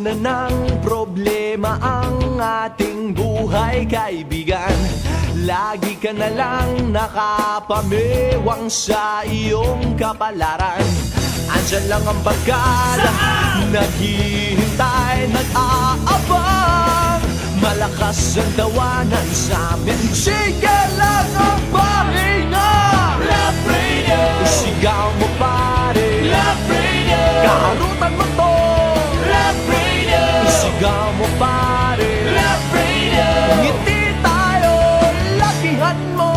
na ng problema ang ating buhay, kaibigan. Lagi ka na lang nakapamewang sa iyong kapalaran. Andyan lang ang barkada, naghihintay, nag-aabang. Malakas ang tawanan sa amin, sige lang ang pahinga. Love Radio, sigaw mo pare. Love Radio, kaharutan mo to. Love Radio, sigaw mo pare. Love Radio, ngiti tayo, lakihan mo.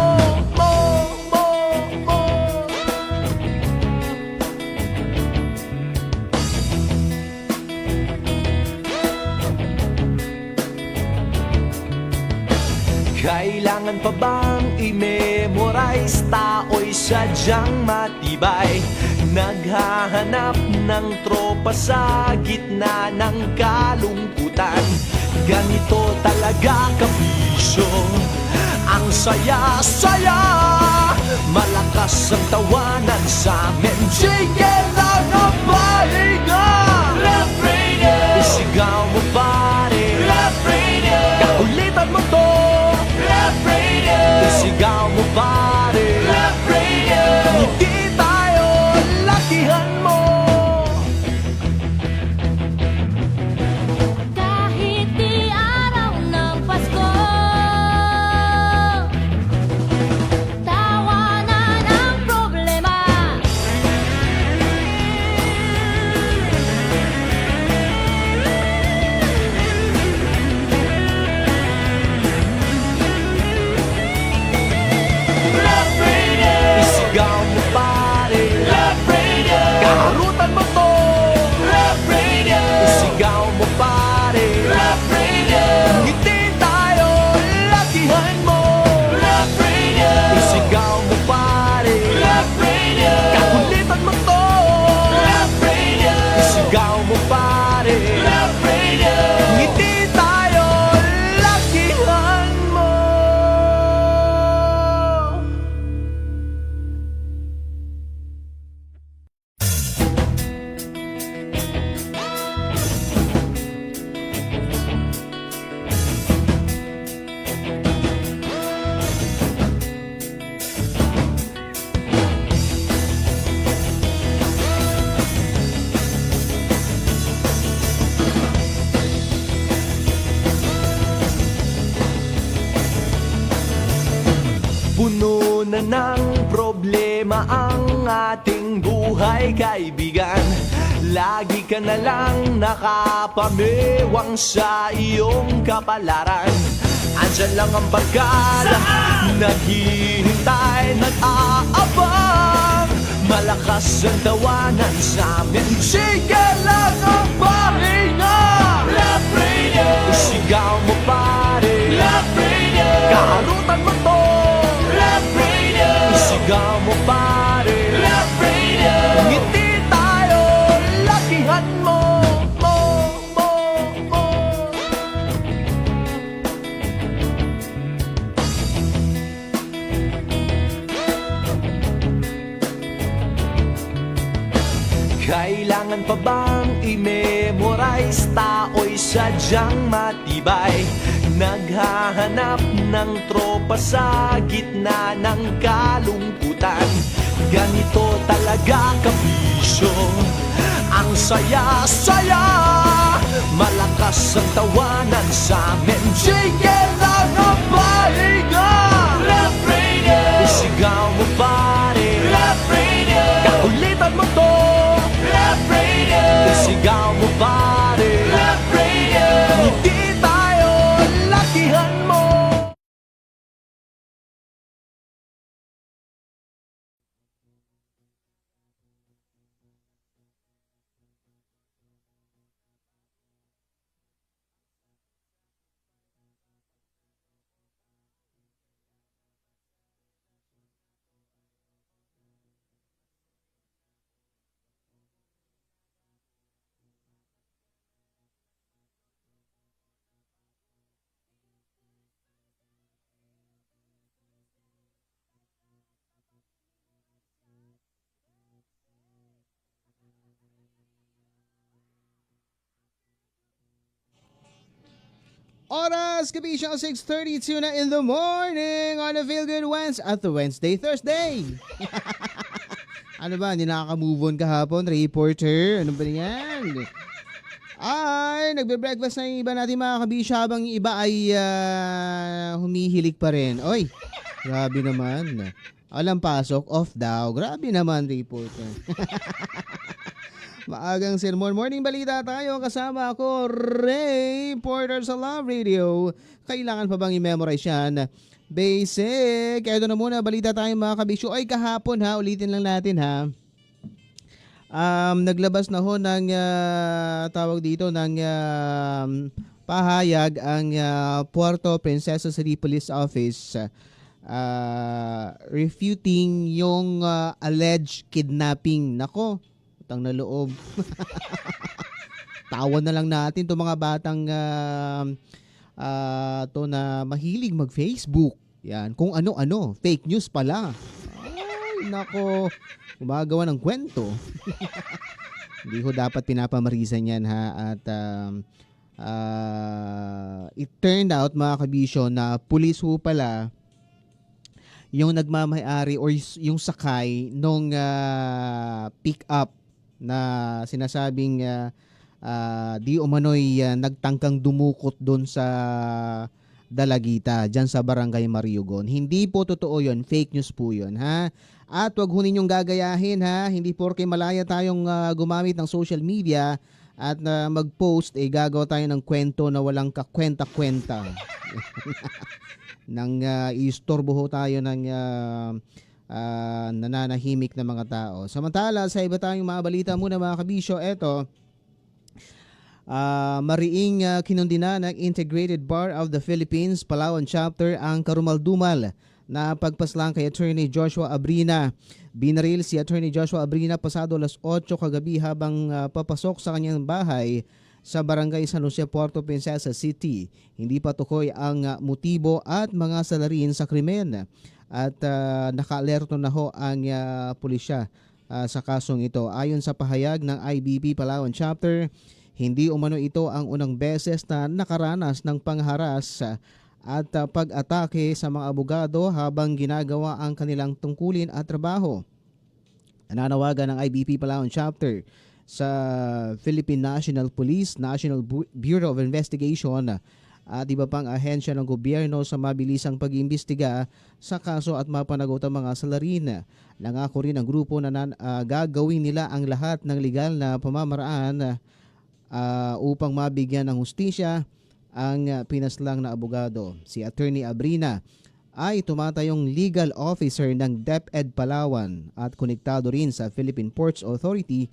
Kailangan pa bang i-memorize? Tao'y sadyang matibay, naghahanap ng tropa sa gitna ng kalungkutan. Ganito talaga kabisyo, ang saya-saya. Malakas ang tawanan sa amin, sige lang ang pahinga. Love Radio, isigaw mo pare. Love Radio, kakulitan mo to. Love Radio, isigaw mo pare. Love Radio, ngiti tayo, lakihan mo. Kahit di araw ng Pasko, tawanan ang problema. Love Radio, isigaw mo pare. Love Radio, kaharutan mo to. Love Radio, isigaw mo pare. Love Radio, ngiti tayo, lakihan mo. Love Radio, isigaw mo pare. Love Radio, kakulitan mo to. Love Radio, isigaw mo pare. Love Radio, ngiti tayo, lakihan mo. Puno na ng problema ang ating buhay, kaibigan. Lagi ka na lang nakapamewang sa iyong kapalaran. Andyan lang ang barkada, naghihintay, nag-aabang. Malakas ang tawanan sa amin, sige lang ang pahinga. Love Radio, sigaw mo pare. Love Radio, kaharutan mo to. Love Radio, isigaw mo pare. Love Radio, ngiti tayo, lakihan mo. Kailangan pa bang i-memorize? Tao'y sadyang matibay, naghahanap ng tropa sa gitna ng kalungkutan. Ganito talaga kabisyo, ang saya-saya. Malakas ang tawanan sa amin, sige lang ang pahinga. Love Radio, isigaw mo pare. Love Radio, kakulitan mo to. Love Radio, isigaw mo pare. Love Radio, ngiti tayo, lakihan mo. Oras, Kabisyo, 6:32 na in the morning on a Feel Good Wednesday at the Wednesday, Thursday. Ano ba, hindi nakaka-move on kahapon, reporter? Ano ba yan? Ay, nagbe-breakfast na yung iba natin mga kabisyo habang yung iba ay humihilig pa rin. Oy, grabe naman. Alam pasok, off daw. Grabe naman, reporter. Maagang sermon. Morning balita tayo. Kasama ako, Ray Porter sa Love Radio. Kailangan pa bang i-memorize yan? Basic. Ito na muna. Balita tayo mga kabisyo. Ay, kahapon ha. Ulitin lang natin ha. Naglabas na ho ng tawag dito ng pahayag ang Puerto Princesa City Police Office refuting yung alleged kidnapping. Nako, utang na loob. Tawan na lang natin to mga batang to na mahilig mag-Facebook. Yan, kung ano-ano, fake news pala. Ay, nako, gumagawa ng kwento. Hindi ho dapat pinapamarisan yan ha. At it turned out mga kabisyo na pulis ho pala yung nagmamayari or yung sakay nung pick up na sinasabing di umano'y nagtangkang dumukot doon sa Dalagita, dyan sa Barangay Mariugon. Hindi po totoo yun, fake news po yun ha. At wag ho ninyong gagayahin ha, hindi porke malaya tayong gumamit ng social media at mag-post, gagawa tayo ng kwento na walang kakwenta-kwenta. Nang istorbo ho tayo ng nananahimik na mga tao. Samantala, sa iba tayong mga balita muna mga kabisyo, eto, mariing kinundina ng Integrated Bar of the Philippines, Palawan Chapter ang karumaldumal na pagpaslang kay Attorney Joshua Abrina. Binaril si Attorney Joshua Abrina pasado alas 8 kagabi habang papasok sa kanyang bahay sa Barangay San Jose, Puerto Princesa City. Hindi pa tukoy ang motibo at mga salarin sa krimen. At naka-alerto na ho ang pulisya sa kasong ito. Ayon sa pahayag ng IBP Palawan Chapter, hindi umano ito ang unang beses na nakaranas ng pangharas at pag-atake sa mga abogado habang ginagawa ang kanilang tungkulin at trabaho. Nananawagan ng IBP Palawan Chapter sa Philippine National Police, National Bureau of Investigation at iba pang ahensya ng gobyerno sa mabilisang pag-iimbestiga sa kaso at mapanagot ang mga salarin. Nangako rin ang grupo na gagawin nila ang lahat ng legal na pamamaraan upang mabigyan ng hustisya ang pinaslang na abogado. Si Attorney Abrina ay tumatayong legal officer ng DepEd Palawan at konektado rin sa Philippine Ports Authority,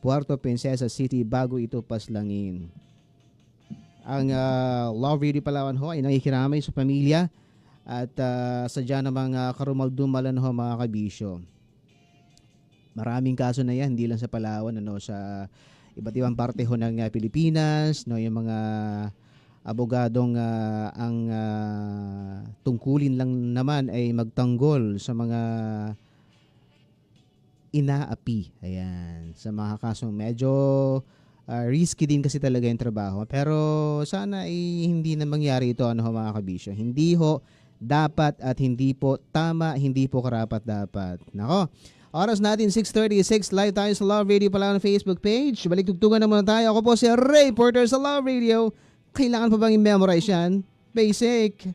Puerto Princesa City bago ito paslangin. Ang Love Radio Palawan ho ay nakikiramay sa pamilya at sadya namang karumaldumalan ho mga kabisyo. Maraming kaso na yan, hindi lang sa Palawan, sa iba't ibang parte ho ng Pilipinas, yung mga abogadong ang tungkulin lang naman ay magtanggol sa mga inaapi. Ayan, sa mga kasong medyo risky din kasi talaga yung trabaho. Pero sana hindi na mangyari ito mga kabisyo. Hindi ho dapat at hindi po tama, hindi po karapat dapat. Nako, oras natin 6:36, live tayo sa Love Radio Palawan Facebook page. Balik tugtugan naman tayo. Ako po si Ray Porter sa Love Radio. Kailangan pa bang i-memorize yan? Basic.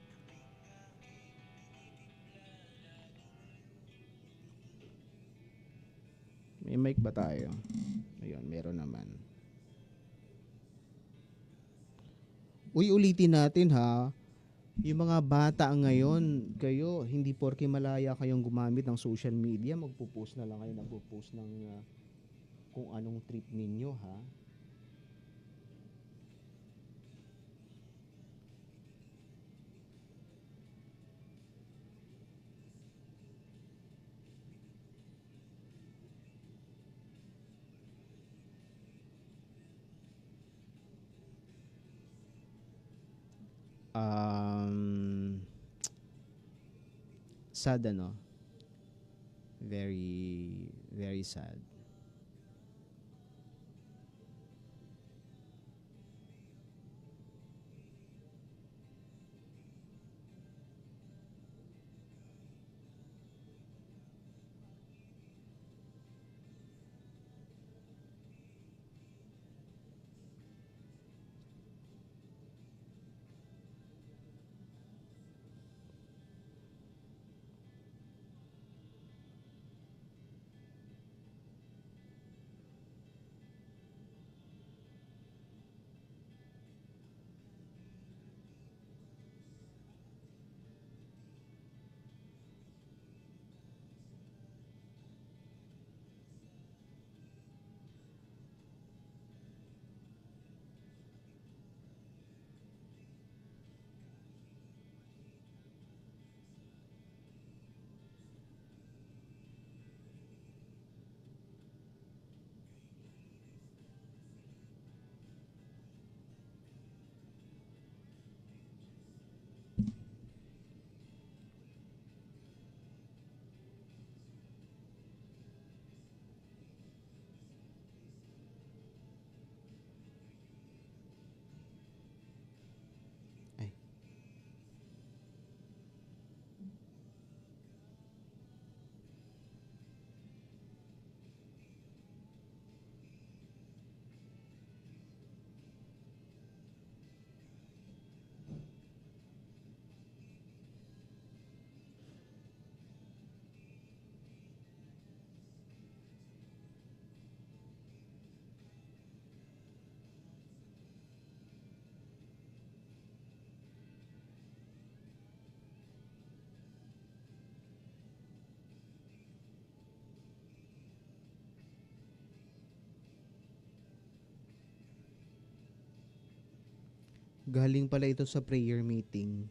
May mic ba tayo? Ayun, meron naman. Ulitin natin ha. Yung mga bata ngayon, kayo, hindi porke malaya kayong gumamit ng social media, magpo-post na lang kayo, nagpo-post ng kung anong trip ninyo ha. Sad very very sad. Galing pala ito sa prayer meeting.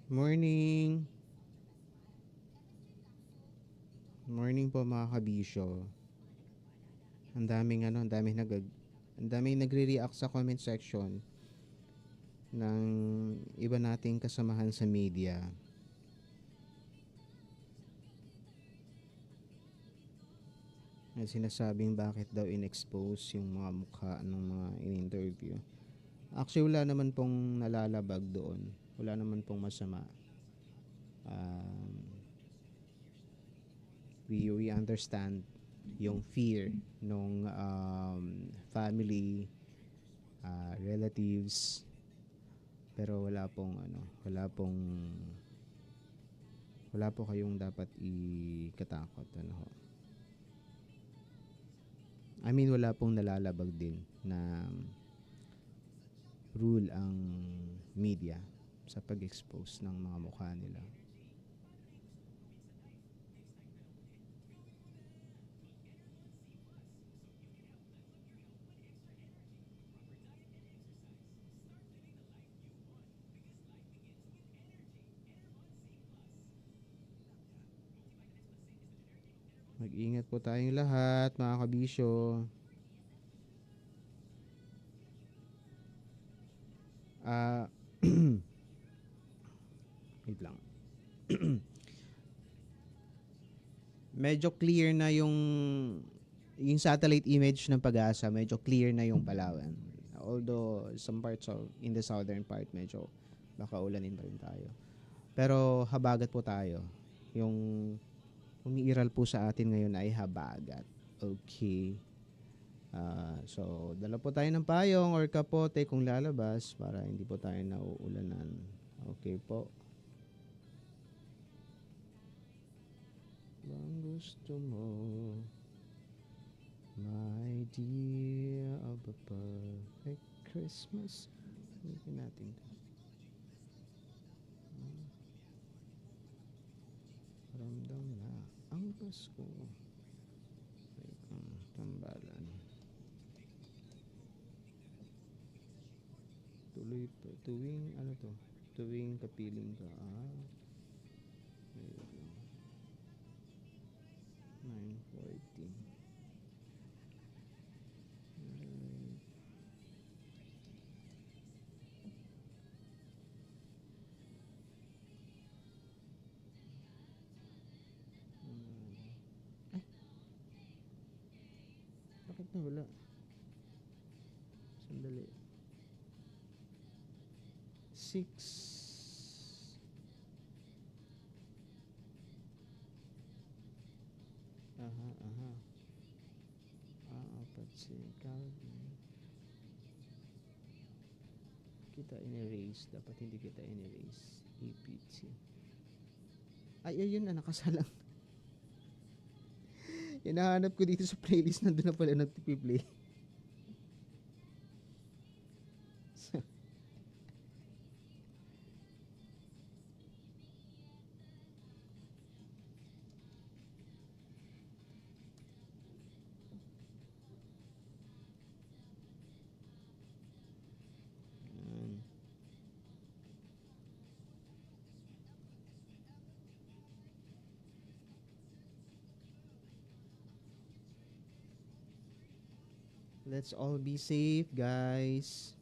Morning! Morning po mga kabisyo. Ang daming nagre-react sa comment section ng iba nating kasamahan sa media. Na sinasabing bakit daw in-expose yung mga mukha ng mga in-interview. Actually, wala naman pong nalalabag doon. Wala naman pong masama. We understand yung fear nung family, relatives, pero wala po kayong dapat ikatakot, ano ho. I mean, wala pong nalalabag din na rule ang media sa pag-expose ng mga mukha nila. Mag-ingat po tayong lahat, mga kabisyo. Ah, wait lang. Medyo clear na yung satellite image ng Pag-asa, medyo clear na yung Palawan. Although some parts of in the southern part medyo baka ulanin pa rin tayo. Pero habagat po tayo. Yung umiiral po sa atin ngayon ay habagat. Okay. So, dala po tayo ng payong or kapote kung lalabas para hindi po tayo nauulanan. Okay po. Bang gusto mo, my dear of a perfect Christmas. Hindi natin to. Ramdam na ang Pasko. Wait, tambalan. Tuloy pa. Tuwing kapiling ka. Wait lang. 9:40. Bakit nawala? Sandali. 6. Aha. Apat si Calvin. Kita in-erase. Dapat hindi kita in-erase. EPT. Ay, ayun na. Nakasalang. Hinahanap ko dito sa playlist. Nandun na pala nagtipi-play. Let's all be safe, guys.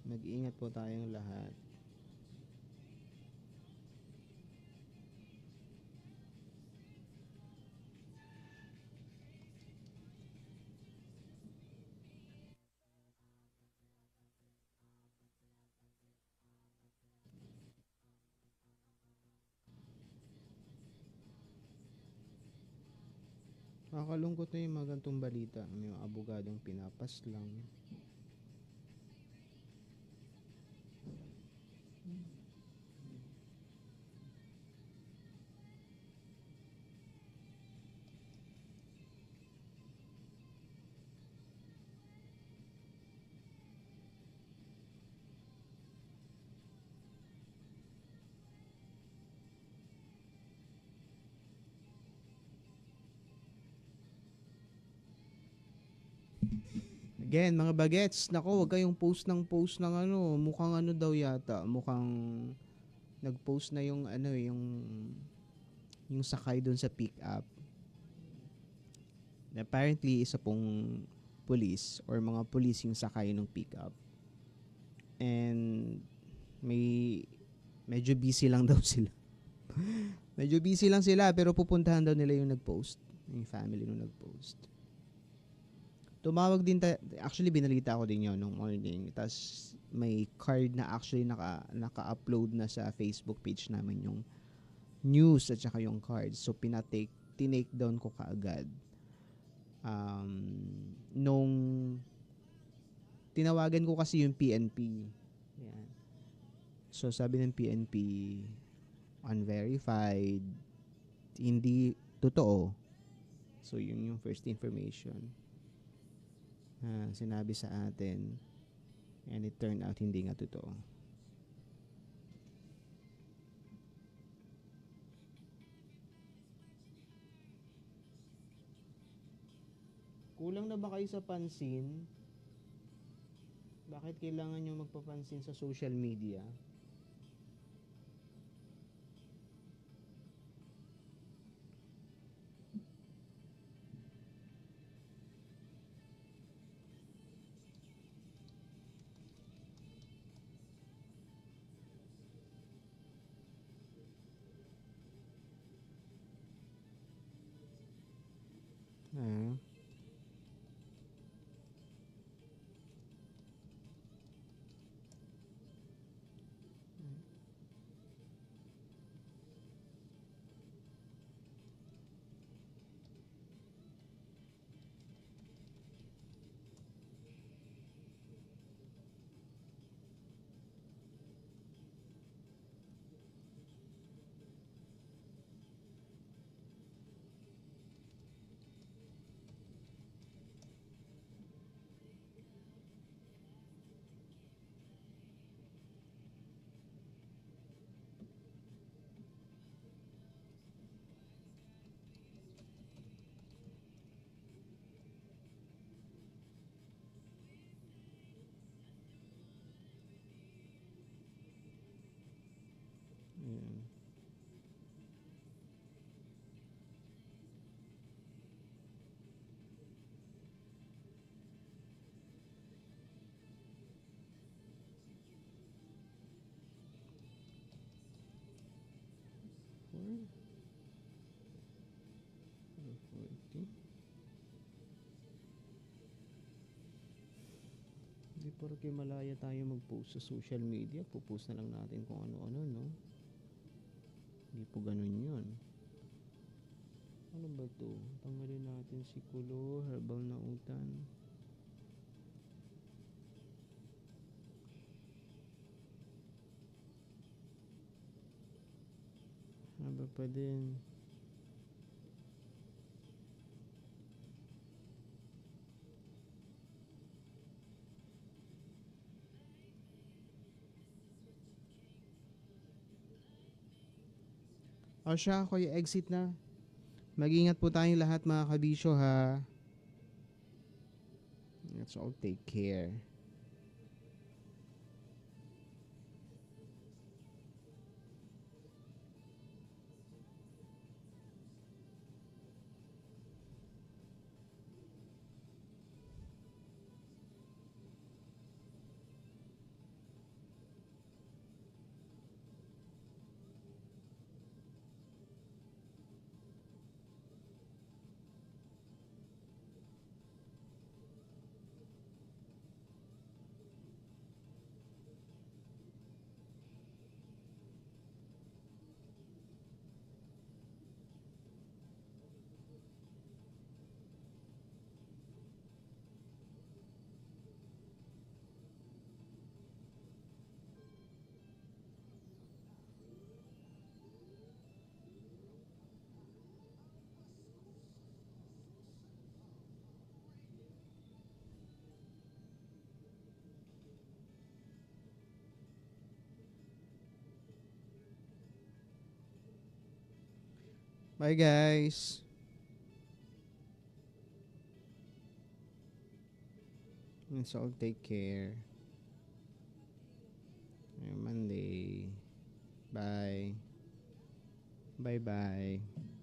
Mag-ingat po tayong lahat. Nakakalungkot na yung mga gantong balita. May mga abogadong pinapas lang. Again, mga bagets, nako, wag kayong post ng ano, mukhang ano daw yata, mukhang nag-post na yung ano, yung sakay doon sa pick up. Apparently, isa pong police or mga police yung sakay ng pick up. And medyo busy lang daw sila. Medyo busy lang sila pero pupuntahan daw nila yung nag-post, yung family nung nag-post. Tumawag din actually binalita ko din 'yon nung morning. Tapos may card na actually naka-upload na sa Facebook page namin yung news at saka yung card. So tinake down ko kaagad. Nung tinawagan ko kasi yung PNP. Yan. So sabi ng PNP unverified, hindi totoo. So yun yung first information. Sinabi sa atin, and it turned out hindi nga totoo. Kulang na ba kayo sa pansin? Bakit kailangan nyo magpapansin sa social media? Ah. Ayan. Four, 40. Hindi porke malaya tayo mag-post sa social media, post na lang natin kung ano-ano, no? Hindi po ganun yun. Ano ba to? Tanggalin natin si Kulo, herbal na utan. Ano ba pa din? O siya, ako yung exit na. Mag-ingat po tayong lahat mga kabisyo ha. Let's all take care. Bye guys. Let's all take care. Monday. Bye. Bye bye.